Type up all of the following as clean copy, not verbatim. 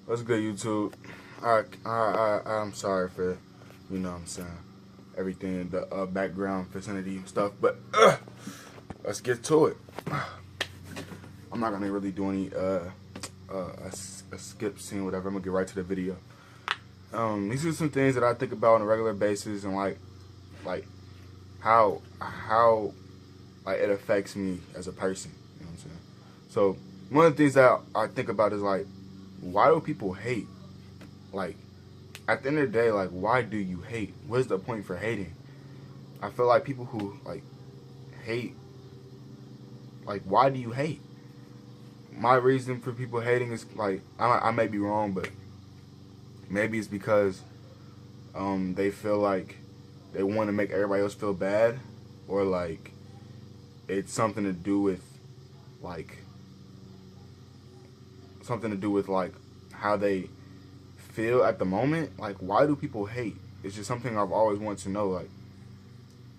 What's good, YouTube? I'm sorry for, what I'm saying, everything, the background vicinity stuff, but let's get to it. I'm not gonna really do any a skip scene, whatever. I'm gonna get right to the video. These are some things that I think about on a regular basis, and like how like it affects me as a person. You know what I'm saying? So one of the things that I think about is like, why do people hate? Like, at the end of the day, like, why do you hate? What is the point for hating? I feel like people who like hate, like, why do you hate? My reason for people hating is like, I may be wrong, but maybe it's because they feel like they want to make everybody else feel bad, or like it's something to do with like how they feel at the moment. Like, why do people hate? It's just something I've always wanted to know. Like,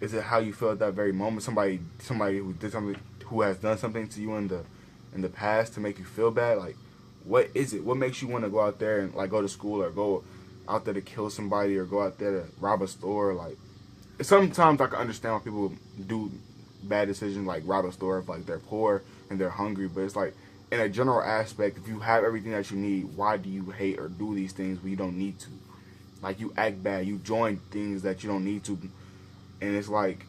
is it how you feel at that very moment? Somebody who did something, who has done something to you in the past to make you feel bad. Like, what is it? What makes you want to go out there and like go to school, or go out there to kill somebody, or go out there to rob a store? Like, sometimes I can understand why people do bad decisions, like rob a store if like they're poor and they're hungry. But it's like, in a general aspect, if you have everything that you need, why do you hate or do these things when you don't need to? Like, you act bad, you join things that you don't need to, and it's like,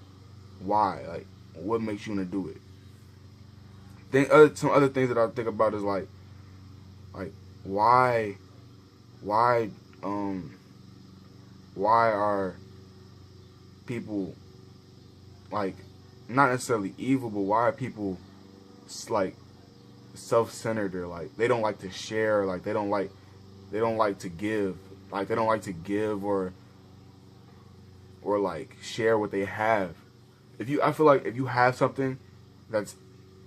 why? Like, what makes you want to do it? Some other things that I think about is like why are people like not necessarily evil, but why are people like self-centered, or like they don't like to share, like they don't like to give, or like share what they have. I feel like if you have something that's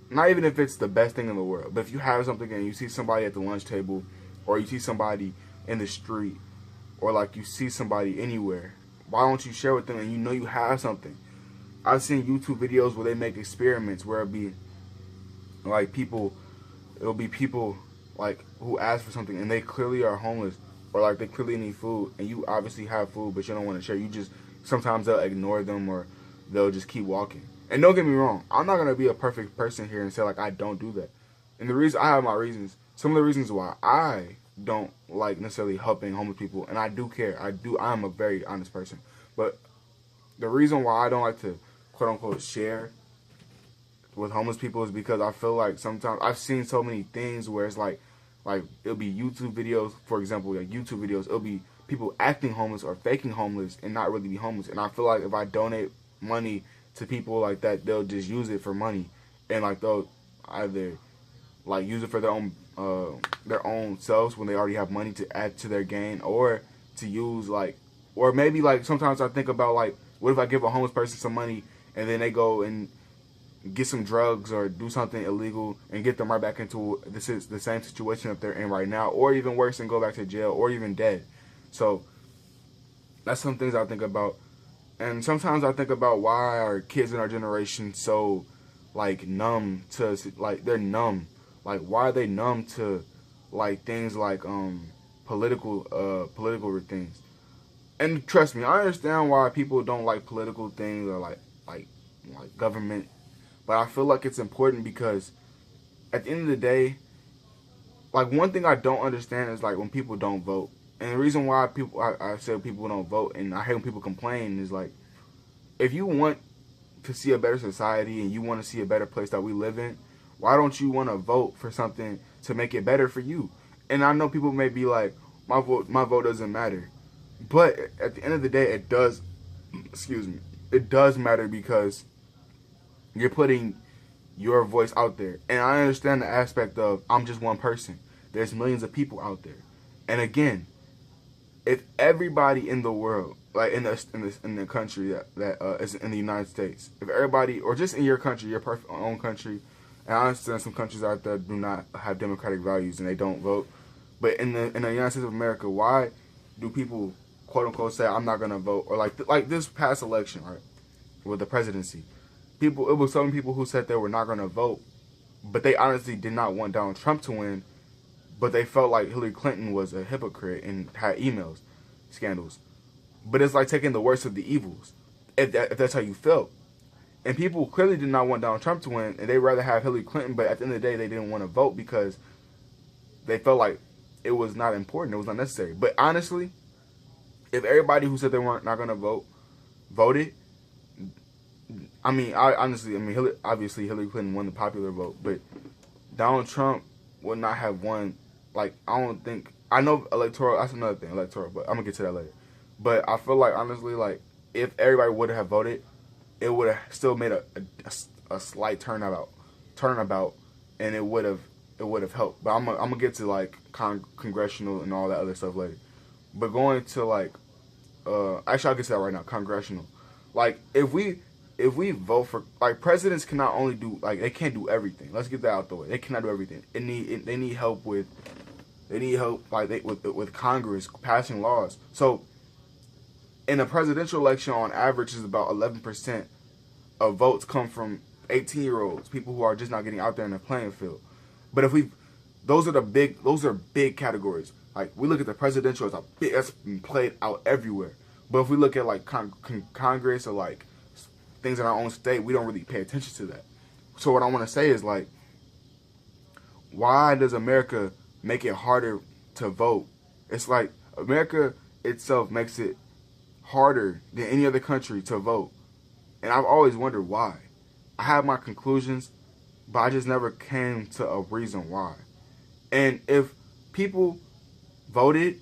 not even if it's the best thing in the world, but if you have something and you see somebody at the lunch table, or you see somebody in the street, or like you see somebody anywhere, why don't you share with them? And you know you have something. I've seen YouTube videos where they make experiments where it'll be people like who ask for something and they clearly are homeless, or like they clearly need food, and you obviously have food but you don't want to share. You just, sometimes they'll ignore them, or they'll just keep walking. And don't get me wrong, I'm not gonna be a perfect person here and say like I don't do that. And the reason, I have my reasons. Some of the reasons why I don't like necessarily helping homeless people, and I do care. I'm a very honest person. But the reason why I don't like to quote unquote share with homeless people is because I feel like sometimes I've seen so many things where it's like it'll be YouTube videos, for example, like YouTube videos, it'll be people acting homeless or faking homeless and not really be homeless. And I feel like if I donate money to people like that, they'll just use it for money, and like they'll either like use it for their own selves when they already have money to add to their gain, or to use like, or maybe like sometimes I think about like, what if I give a homeless person some money and then they go and get some drugs or do something illegal and get them right back into the same situation that they're in right now, or even worse, and go back to jail or even dead. So that's some things I think about. And sometimes I think about, why are kids in our generation so like numb to, like they're numb, like why are they numb to like things like political things. And trust me, I understand why people don't like political things, or like government. But I feel like it's important because at the end of the day, like one thing I don't understand is like when people don't vote. And the reason why I said people don't vote, and I hate when people complain, is like, if you want to see a better society and you want to see a better place that we live in, why don't you want to vote for something to make it better for you? And I know people may be like, my vote doesn't matter. But at the end of the day, it does, it does matter, because you're putting your voice out there. And I understand the aspect of, I'm just one person. There's millions of people out there. And again, if everybody in the world, like in the country that is in the United States, if everybody, or just in your country, your own country, and I understand some countries out there do not have democratic values and they don't vote, but in the United States of America, why do people quote unquote say I'm not gonna vote? Or like this past election, right, with the presidency, it was some people who said they were not gonna vote, but they honestly did not want Donald Trump to win. but they felt like Hillary Clinton was a hypocrite and had emails scandals. But it's like taking the worst of the evils, if that's how you felt. And people clearly did not want Donald Trump to win, and they'd rather have Hillary Clinton, but at the end of the day, they didn't want to vote because they felt like it was not important, it was not necessary. But honestly, if everybody who said they weren't not going to vote, voted, obviously Hillary Clinton won the popular vote, but Donald Trump would not have won. Like, I don't think, I know electoral, that's another thing, electoral, but I'm going to get to that later. But I feel like, honestly, like, if everybody would have voted, it would have still made a slight turnabout, and it would have helped. But I'm gonna get to like congressional and all that other stuff later. But going to like, actually I'll get to that right now. Congressional, like if we vote for, like, presidents cannot only do, like, they can't do everything. Let's get that out the way. They cannot do everything. They need help with with Congress passing laws. So in a presidential election, on average, is about 11% of votes come from 18-year-olds, people who are just not getting out there in the playing field. But if those are big categories. Like, we look at the presidential as that's been played out everywhere. But if we look at like Congress or like things in our own state, we don't really pay attention to that. So what I want to say is, like, why does America make it harder to vote? It's like America itself makes it harder than any other country to vote. And I've always wondered why. I have my conclusions, but I just never came to a reason why. And if people voted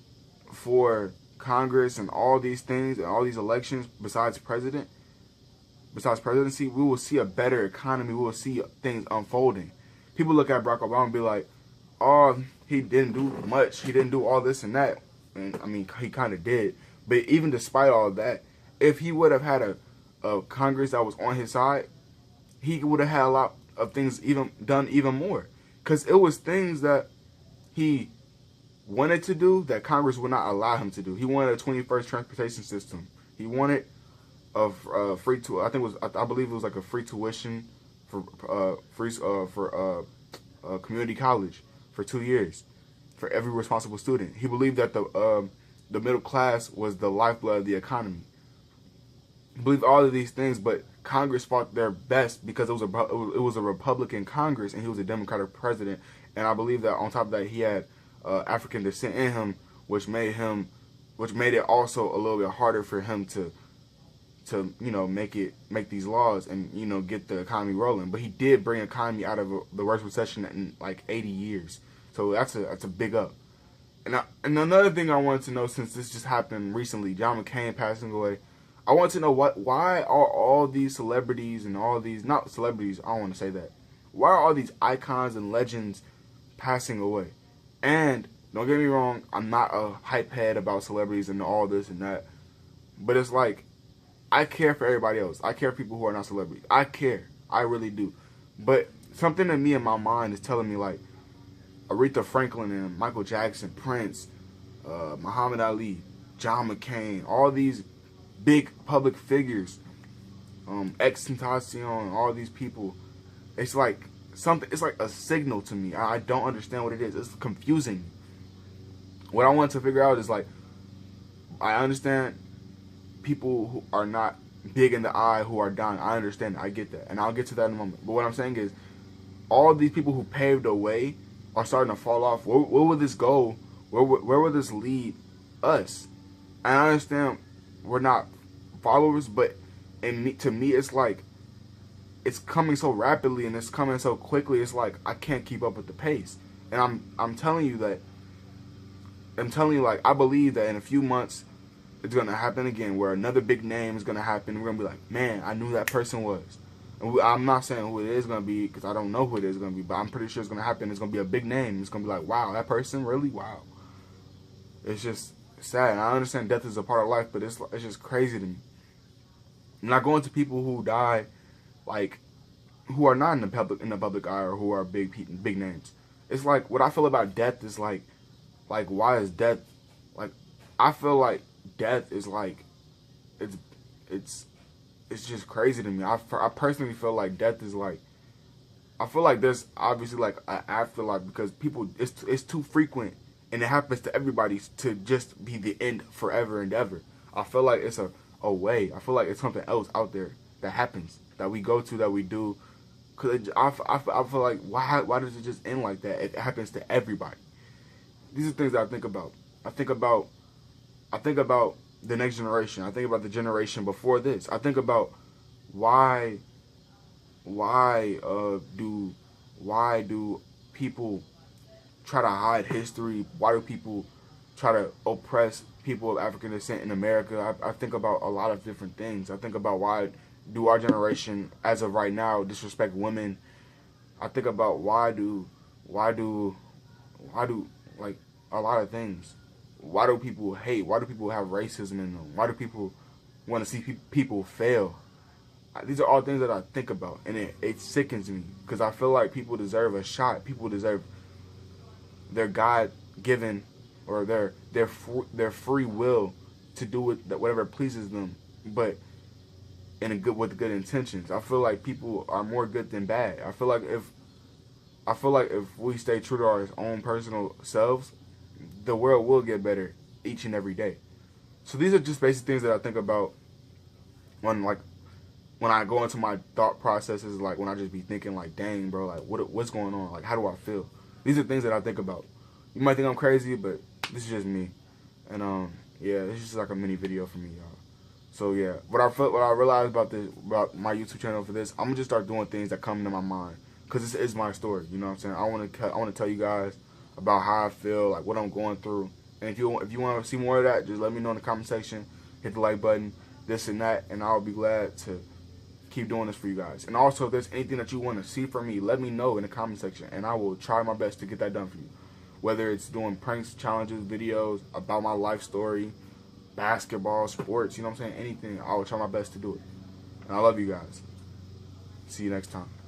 for Congress and all these things and all these elections besides presidency, we will see a better economy. We will see things unfolding. People look at Barack Obama and be like, oh, he didn't do much. He didn't do all this and that. And I mean, he kind of did. But even despite all of that, if he would have had a Congress that was on his side, he would have had a lot of things done even more. Because it was things that he wanted to do that Congress would not allow him to do. He wanted a 21st transportation system. He wanted a free I believe it was like a free tuition for community college for 2 years for every responsible student. He believed that the middle class was the lifeblood of the economy. He believed all of these things, but Congress fought their best because it was a Republican Congress and he was a Democratic president. And I believe that on top of that, he had African descent in him, which made it also a little bit harder for him to make these laws and get the economy rolling. But he did bring the economy out of the worst recession in like 80 years. So that's a big up. And another thing I wanted to know, since this just happened recently, John McCain passing away, I want to know why are all these celebrities and all these, not celebrities, I don't want to say that. Why are all these icons and legends passing away? And don't get me wrong, I'm not a hype head about celebrities and all this and that. But it's like, I care for everybody else. I care for people who are not celebrities. I care. I really do. But something in me in my mind is telling me, like, Aretha Franklin and Michael Jackson, Prince, Muhammad Ali, John McCain, all these big public figures, XXXTentacion, all these people, it's like a signal to me. I don't understand what it is. It's confusing. What I want to figure out is, like, I understand people who are not big in the eye who are dying. I understand that. I get that. And I'll get to that in a moment. But what I'm saying is, all these people who paved the way are starting to fall off. Where will this go? Where will this lead us? And I understand we're not followers, but to me, it's like, it's coming so rapidly and it's coming so quickly. It's like, I can't keep up with the pace. And I'm telling you, like, I believe that in a few months, it's going to happen again, where another big name is going to happen. We're going to be like, man, I knew who that person was. And I'm not saying who it is going to be, because I don't know who it is going to be, but I'm pretty sure it's going to happen. It's going to be a big name. It's going to be like, wow, that person, really? Wow. It's just sad. And I understand death is a part of life, but it's just crazy to me. I'm not going to people who die, like, who are not in the public eye or who are big names. It's like, what I feel about death is like why is death, like, I feel like death is like, it's just crazy to me. I personally feel like death is like I feel like there's obviously like an afterlife because people it's too frequent and it happens to everybody to just be the end forever and ever. I feel like it's a way. I feel like it's something else out there that happens that we go to that we do. Cause I feel like why does it just end like that? It happens to everybody. These are things that I think about. I think about the next generation. I think about the generation before this. I think about why do people try to hide history? Why do people try to oppress people of African descent in America? I think about a lot of different things. I think about why do our generation, as of right now, disrespect women. I think about why do like a lot of things. Why do people hate? Why do people have racism in them? Why do people want to see people fail? These are all things that I think about, and it sickens me because I feel like people deserve a shot. People deserve their God-given or their free will to do whatever pleases them, but with good intentions. I feel like people are more good than bad. I feel like if we stay true to our own personal selves, the world will get better each and every day. So these are just basic things that I think about when I go into my thought processes, like when I just be thinking like, dang, bro, like what's going on? Like, how do I feel? These are things that I think about. You might think I'm crazy, but this is just me. And yeah, it's just like a mini video for me, y'all. So yeah, what I realized about my YouTube channel for this, I'm gonna just start doing things that come into my mind, cause this is my story. You know what I'm saying? I want to tell you guys about how I feel, like what I'm going through. And if you want to see more of that, just let me know in the comment section. Hit the like button, this and that, and I'll be glad to keep doing this for you guys. And also, if there's anything that you want to see from me, let me know in the comment section, and I will try my best to get that done for you. Whether it's doing pranks, challenges, videos about my life story, basketball, sports, you know what I'm saying? Anything, I will try my best to do it. And I love you guys. See you next time.